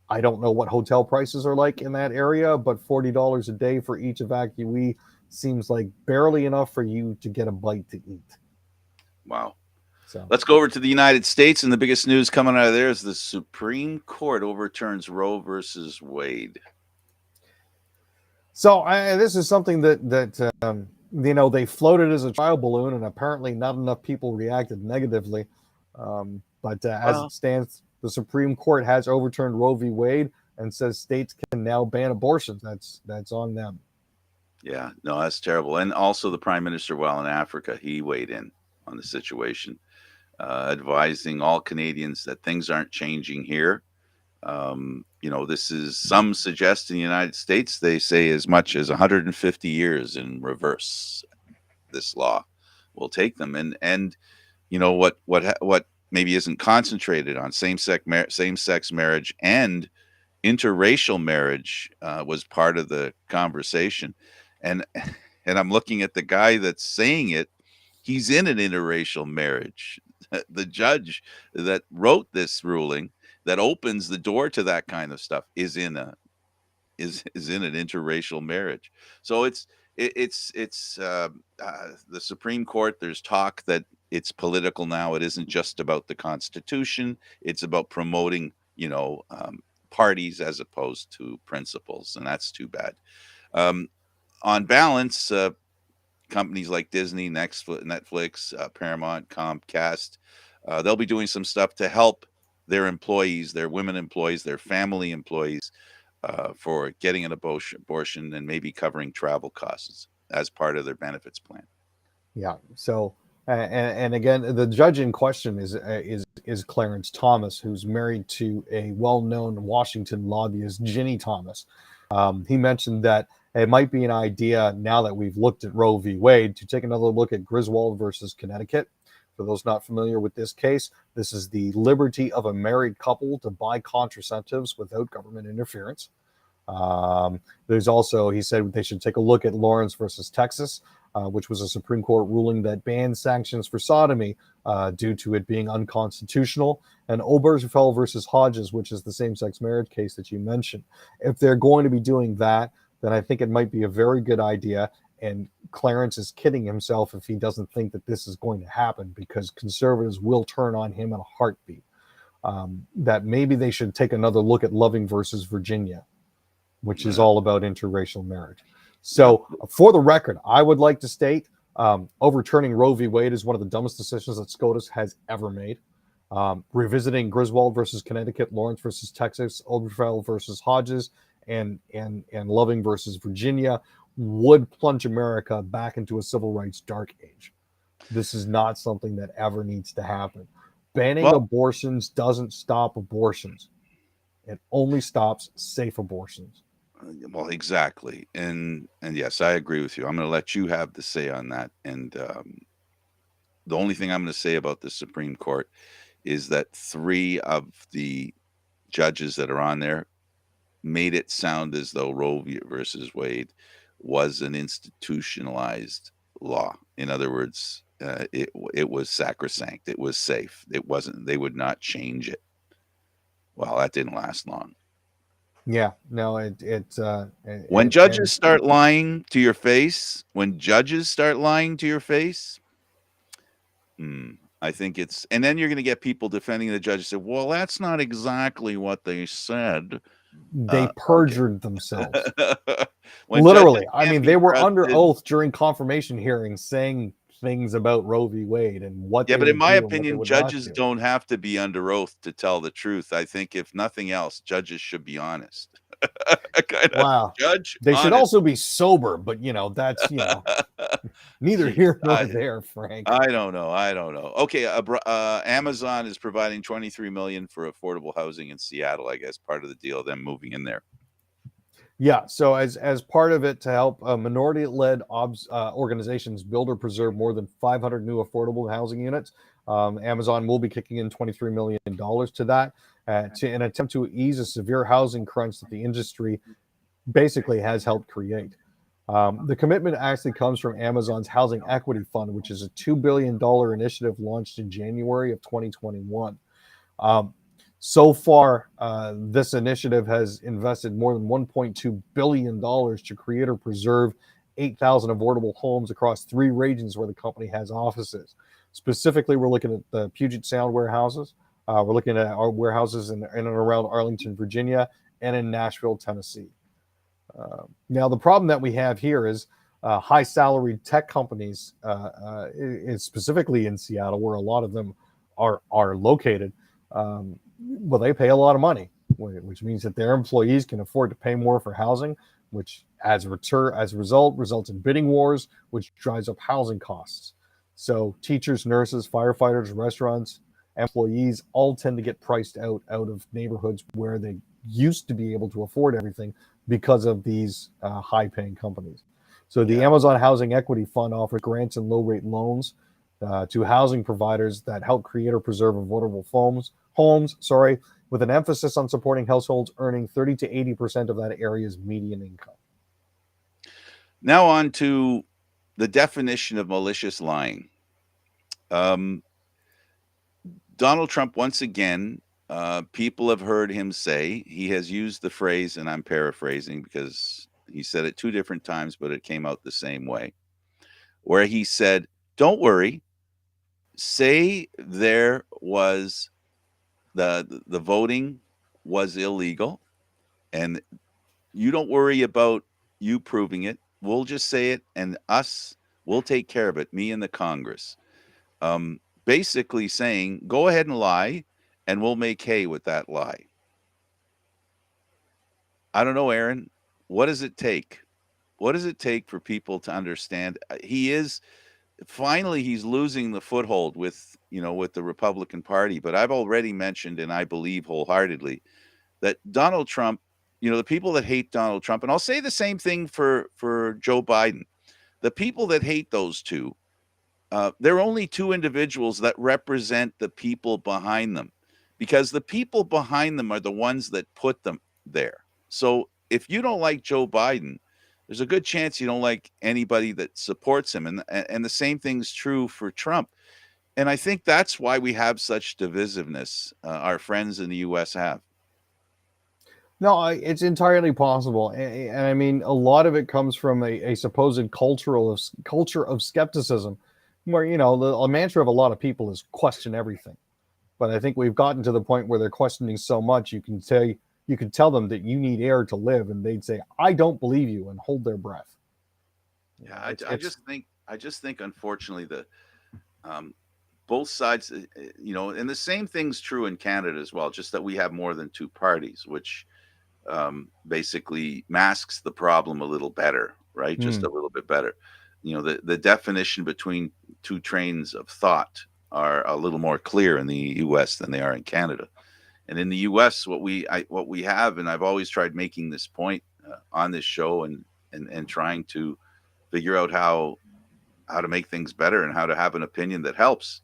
I don't know what hotel prices are like in that area, but $40 a day for each evacuee seems like barely enough for you to get a bite to eat. Wow. So, Let's go over to the United States, and the biggest news coming out of there is the Supreme Court overturns Roe versus Wade. so this is something that they floated as a trial balloon, and apparently not enough people reacted negatively. But as Well, it stands, the Supreme Court has overturned Roe v. Wade and says states can now ban abortions. That's on them. yeah, no, that's terrible. And also, the Prime Minister, while in Africa, he weighed in on the situation, advising all Canadians that things aren't changing here. This is, some suggest in the United States, they say as much as 150 years in reverse. This law will take them, and what maybe isn't concentrated on same-sex marriage and interracial marriage was part of the conversation, and and I'm looking at the guy that's saying it. He's in an interracial marriage. The judge that wrote this ruling that opens the door to that kind of stuff is in an interracial marriage. So it's the Supreme Court. There's talk that it's political now. It isn't just about the Constitution. It's about promoting, parties as opposed to principles, and that's too bad. Um, on balance, companies like Disney, Netflix, Paramount, Comcast, they'll be doing some stuff to help their employees, their women employees, their family employees, for getting an abortion and maybe covering travel costs as part of their benefits plan. Yeah. So, and again, the judge in question is Clarence Thomas, who's married to a well-known Washington lobbyist, Ginny Thomas. He mentioned that it might be an idea, now that we've looked at Roe v. Wade, to take another look at Griswold versus Connecticut. For those not familiar with this case, this is the liberty of a married couple to buy contraceptives without government interference. There's also, he said they should take a look at Lawrence versus Texas, which was a Supreme Court ruling that banned sanctions for sodomy due to it being unconstitutional, and Obergefell versus Hodges, which is the same-sex marriage case that you mentioned. If they're going to be doing that, then I think it might be a very good idea. And Clarence is kidding himself if he doesn't think that this is going to happen, because conservatives will turn on him in a heartbeat. That maybe they should take another look at Loving versus Virginia, which is all about interracial marriage. So, for the record, I would like to state overturning Roe v. Wade is one of the dumbest decisions that SCOTUS has ever made. Revisiting Griswold versus Connecticut, Lawrence versus Texas, Obergefell versus Hodges, and Loving versus Virginia would plunge America back into a civil rights dark age. This is not something that ever needs to happen. Banning Well, abortions doesn't stop abortions. It only stops safe abortions. well, exactly, and yes, I agree with you. I'm going to let you have the say on that. And the only thing I'm going to say about the Supreme Court is that 3 of the judges that are on there made it sound as though Roe versus Wade was an institutionalized law. In other words, it was sacrosanct. It was safe. It wasn't. They would not change it. Well, that didn't last long. Yeah, no, When and judges start lying to your face, I think it's, and then you're going to get people defending the judge and say, "Well, that's not exactly what they said." they Okay. perjured themselves. When judges Literally. I can't mean, be they were under trusted. oath during confirmation hearings saying things about Roe v. Wade and what Yeah, they but in would my do and what they opinion, would not judges do. don't have to be under oath to tell the truth. I think if nothing else, judges should be honest. Kind of Wow. judge They should honest. also be sober, but that's neither Jeez, here nor there, Frank. I don't know. I don't know. Okay, Amazon is providing 23 million for affordable housing in Seattle. I guess part of the deal, them moving in there. Yeah. So as part of it, to help minority-led organizations build or preserve more than 500 new affordable housing units, Amazon will be kicking in $23 million to that, to an attempt to ease a severe housing crunch that the industry basically has helped create. The commitment actually comes from Amazon's Housing Equity Fund, which is a $2 billion initiative launched in January of 2021. Um, So far, this initiative has invested more than $1.2 billion to create or preserve 8,000 affordable homes across 3 regions where the company has offices. Specifically, we're looking at the Puget Sound warehouses. We're looking at our warehouses in and around Arlington, Virginia, and in Nashville, Tennessee. Now, the problem that we have here is high salaried tech companies, specifically in Seattle, where a lot of them are located. Well, they pay a lot of money, which means that their employees can afford to pay more for housing, which as a result results in bidding wars, which drives up housing costs. So teachers, nurses, firefighters, restaurants, employees all tend to get priced out of neighborhoods where they used to be able to afford everything because of these high paying companies. So the Yeah. Amazon Housing Equity Fund offers grants and low rate loans to housing providers that help create or preserve affordable homes, with an emphasis on supporting households earning 30 to 80% of that area's median income. Now on to the definition of malicious lying. Um, Donald Trump, once again, people have heard him say, he has used the phrase, and I'm paraphrasing because he said it 2 different times, but it came out the same way, where he said, don't worry, say there was the voting was illegal, and you don't worry about you proving it. We'll just say it, and we'll take care of it, me and the Congress. Basically saying, go ahead and lie, and we'll make hay with that lie. I don't know, Aaron. What does it take? What does it take for people to understand? He's losing the foothold with the Republican Party. But I've already mentioned, and I believe wholeheartedly, that Donald Trump, the people that hate Donald Trump, and I'll say the same thing for Joe Biden. The people that hate those two, they're only two individuals that represent the people behind them, because the people behind them are the ones that put them there. So if you don't like Joe Biden, there's a good chance you don't like anybody that supports him, and the same thing's true for Trump. And I think that's why we have such divisiveness. Our friends in the U.S. have. No, it's entirely possible, and I mean a lot of it comes from a supposed culture of skepticism, where a mantra of a lot of people is question everything. But I think we've gotten to the point where they're questioning so much you can tell them that you need air to live, and they'd say, "I don't believe you," and hold their breath. You Yeah, know, it's I just think unfortunately that um, both sides, and the same thing's true in Canada as well. Just that we have more than two parties, which basically masks the problem a little better, right? Just hmm. a little bit better. The definition between two trains of thought are a little more clear in the U.S. than they are in Canada. And in the U.S., what we have, and I've always tried making this point on this show, and trying to figure out how to make things better and how to have an opinion that helps.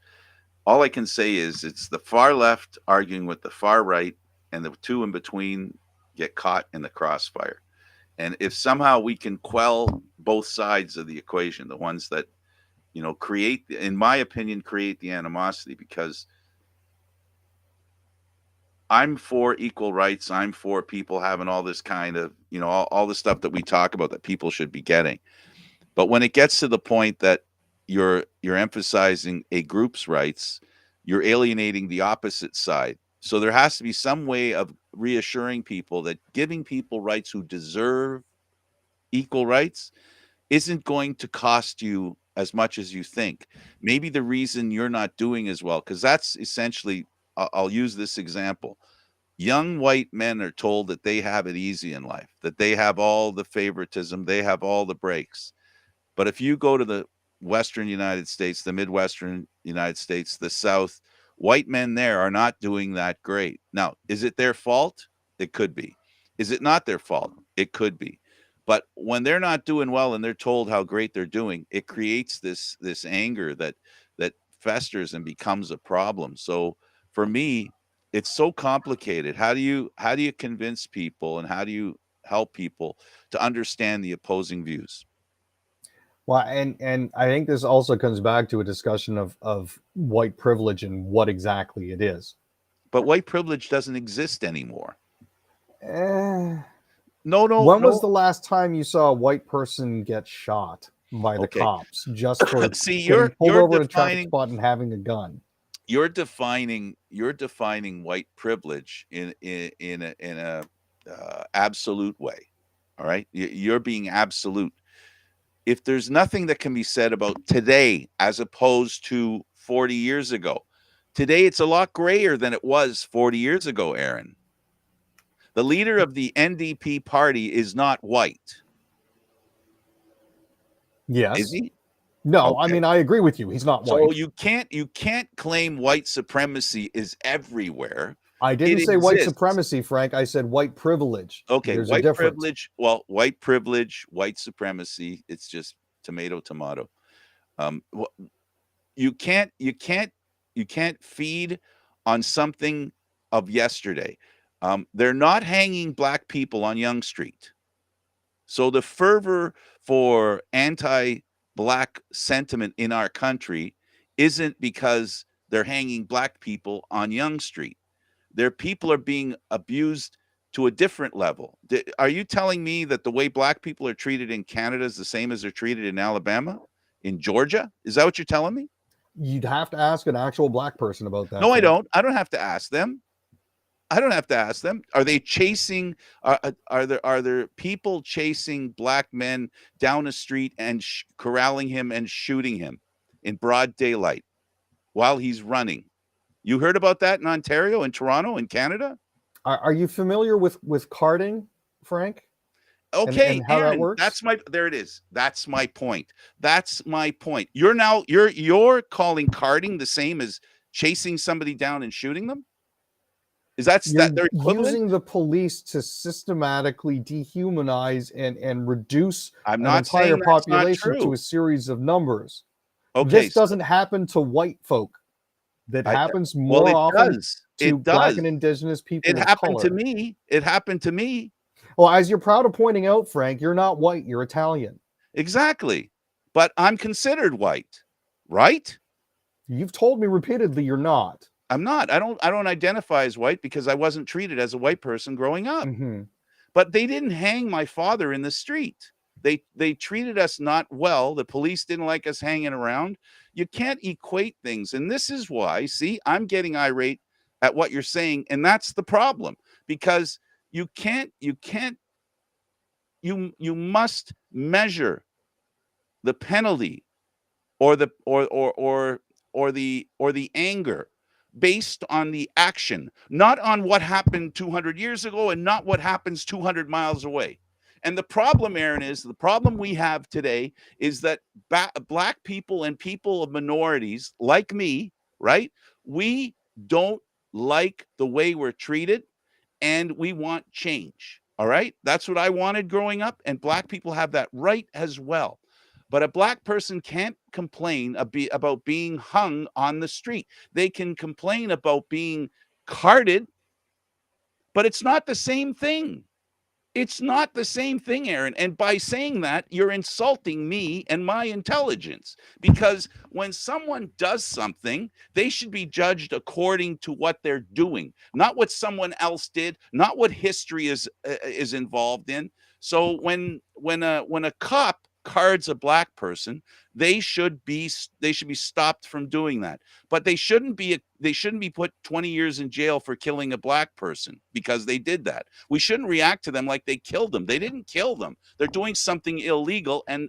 All I can say is it's the far left arguing with the far right, and the two in between get caught in the crossfire. And if somehow we can quell both sides of the equation, the ones that create, in my opinion, create the animosity, because I'm for equal rights. I'm for people having all this kind of, all the stuff that we talk about that people should be getting. But when it gets to the point that you're emphasizing a group's rights, you're alienating the opposite side. So there has to be some way of reassuring people that giving people rights who deserve equal rights isn't going to cost you as much as you think. Maybe the reason you're not doing as well, because that's essentially, I'll use this example. Young white men are told that they have it easy in life, that they have all the favoritism, they have all the breaks. But if you go to the Western United States, the Midwestern United States, the South, white men there are not doing that great. Now, is it their fault? It could be. Is it not their fault? It could be. But when they're not doing well and they're told how great they're doing, it creates this anger that festers and becomes a problem. So for me, it's so complicated. How do you convince people, and how do you help people to understand the opposing views? Well, and I think this also comes back to a discussion of white privilege and what exactly it is. but white privilege doesn't exist anymore. Eh, No, no, when was no. the last time you saw a white person get shot by the Okay. cops just for See, getting pulled you're over at a traffic defining spot and having a gun? you're defining white privilege in a absolute way. All right, you're being absolute. If there's nothing that can be said about today as opposed to 40 years ago, today it's a lot grayer than it was 40 years ago, Aaron. The leader of the NDP party is not white, is Yes. he? No, I Okay. mean I agree with you. He's not So white. you can't claim white supremacy is everywhere. I It didn't say white exists. supremacy, Frank. I said white privilege. Okay, There's a white difference. privilege. Well, white privilege, white supremacy. It's just tomato, tomato. Wh- you can't, you can't, you can't feed on something of yesterday. They're not hanging black people on Yonge Street. So the fervor for anti-black sentiment in our country isn't because they're hanging black people on Yonge Street. Their people are being abused to a different level. Are you telling me that the way black people are treated in Canada is the same as they're treated in Alabama, in Georgia? Is that what you're telling me? You'd have to ask an actual black person about that, No, I Frank. don't. I don't have to ask them. I don't have to ask them. Are they chasing? Are there people chasing black men down the street and corralling him and shooting him in broad daylight while he's running? You heard about that in Ontario, in Toronto, in Canada? Are you familiar with carding, Frank, and Okay, how that Aaron, works? there it is. That's my point. That's my point. You're calling carding the same as chasing somebody down and shooting them? Is that You're they're equivalent? using the police to systematically dehumanize and reduce I'm an not entire saying that's not population to true. a series of numbers. Okay, This so doesn't happen to white folk. That I happens well, more it often does. to It black does. and indigenous It people of happened to color. me. It happened to me. Well, as you're proud of pointing out, Frank, you're not white, you're Italian. Exactly. But I'm considered white, right? You've told me repeatedly you're not. I'm not. I don't identify as white because I wasn't treated as a white person growing up. Hmm. But they didn't hang my father in the street. They treated us not well. The police didn't like us hanging around. You can't equate things. And this is why, see, I'm getting irate at what you're saying. And that's the problem because you must measure the penalty or the anger based on the action, not on what happened 200 years ago and not what happens 200 miles away. And the problem, Aaron, is the problem we have today is that black people and people of minorities like me, right? We don't like the way we're treated and we want change. All right. That's what I wanted growing up. And black people have that right as well. But a black person can't complain about being hung on the street. They can complain about being carded, but it's not the same thing. It's not the same thing, Aaron. And by saying that, you're insulting me and my intelligence. Because when someone does something, they should be judged according to what they're doing, not what someone else did, not what history is involved in. So when a cop cards a black person, they should be stopped from doing that. But they shouldn't be put 20 years in jail for killing a black person because they did that. We shouldn't react to them like they killed them. They didn't kill them. They're doing something illegal, and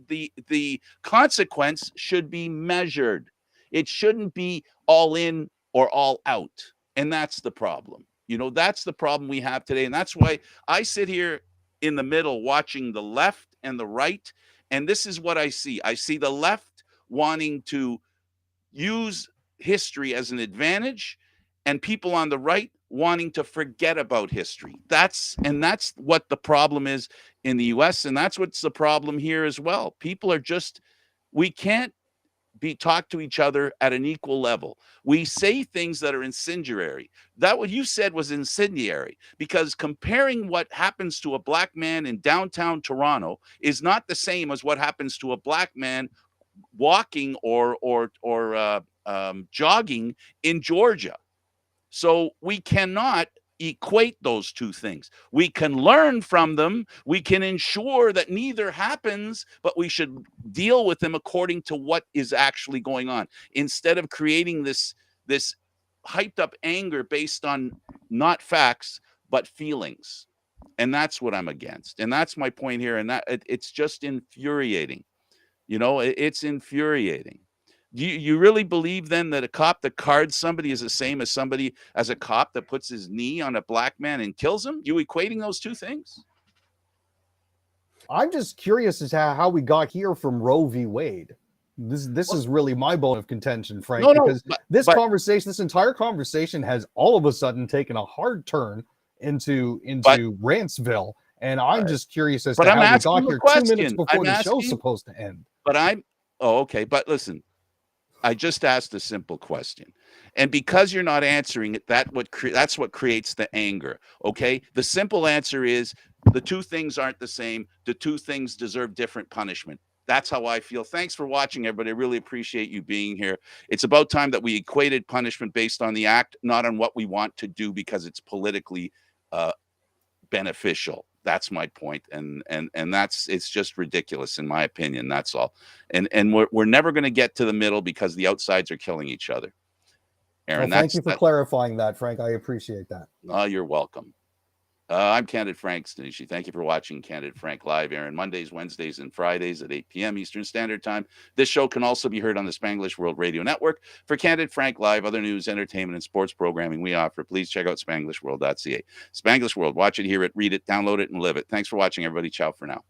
the consequence should be measured. It shouldn't be all in or all out. And that's the problem. That's the problem we have today. And that's why I sit here in the middle watching the left and the right. And this is what I see. I see the left wanting to use history as an advantage and people on the right wanting to forget about history. That's what the problem is in the US, and that's what's the problem here as well. People are just we can't be talk to each other at an equal level. We say things that are incendiary. That what you said was incendiary because comparing what happens to a black man in downtown Toronto is not the same as what happens to a black man walking or jogging in Georgia. So we cannot equate those two things. We can learn from them. We can ensure that neither happens, but we should deal with them according to what is actually going on, instead of creating this hyped up anger based on not facts but feelings. And that's what I'm against. And that's my point here. And it's just infuriating. It's infuriating. You really believe then that a cop that cards somebody is the same as a cop that puts his knee on a black man and kills him? You equating those two things? I'm just curious as to how we got here from Roe v. Wade. This is really my bone of contention, Frank, No, because this but entire conversation has all of a sudden taken a hard turn into but Rantsville, and I'm just curious as but to I'm how we asking got you a here 2 minutes question. before I'm the show's asking, supposed to end. but okay. But listen, I just asked a simple question. And because you're not answering it, that's what creates the anger. Okay. The simple answer is the two things aren't the same. The two things deserve different punishment. That's how I feel. Thanks for watching, everybody. I really appreciate you being here. It's about time that we equated punishment based on the act, not on what we want to do because it's politically uh, beneficial. That's my point. And it's just ridiculous in my opinion. That's all. And we're never going to get to the middle because the outsides are killing each other. Aaron, Well, thank you for clarifying that, Frank. I appreciate that. Oh, you're welcome. I'm Candid Frank Stanisci. Thank you for watching Candid Frank Live, Aaron, Mondays, Wednesdays, and Fridays at 8 p.m. Eastern Standard Time. This show can also be heard on the Spanglish World Radio Network. For Candid Frank Live, other news, entertainment, and sports programming we offer, please check out SpanglishWorld.ca. Spanglish World. Watch it, hear it, read it, download it, and live it. Thanks for watching, everybody. Ciao for now.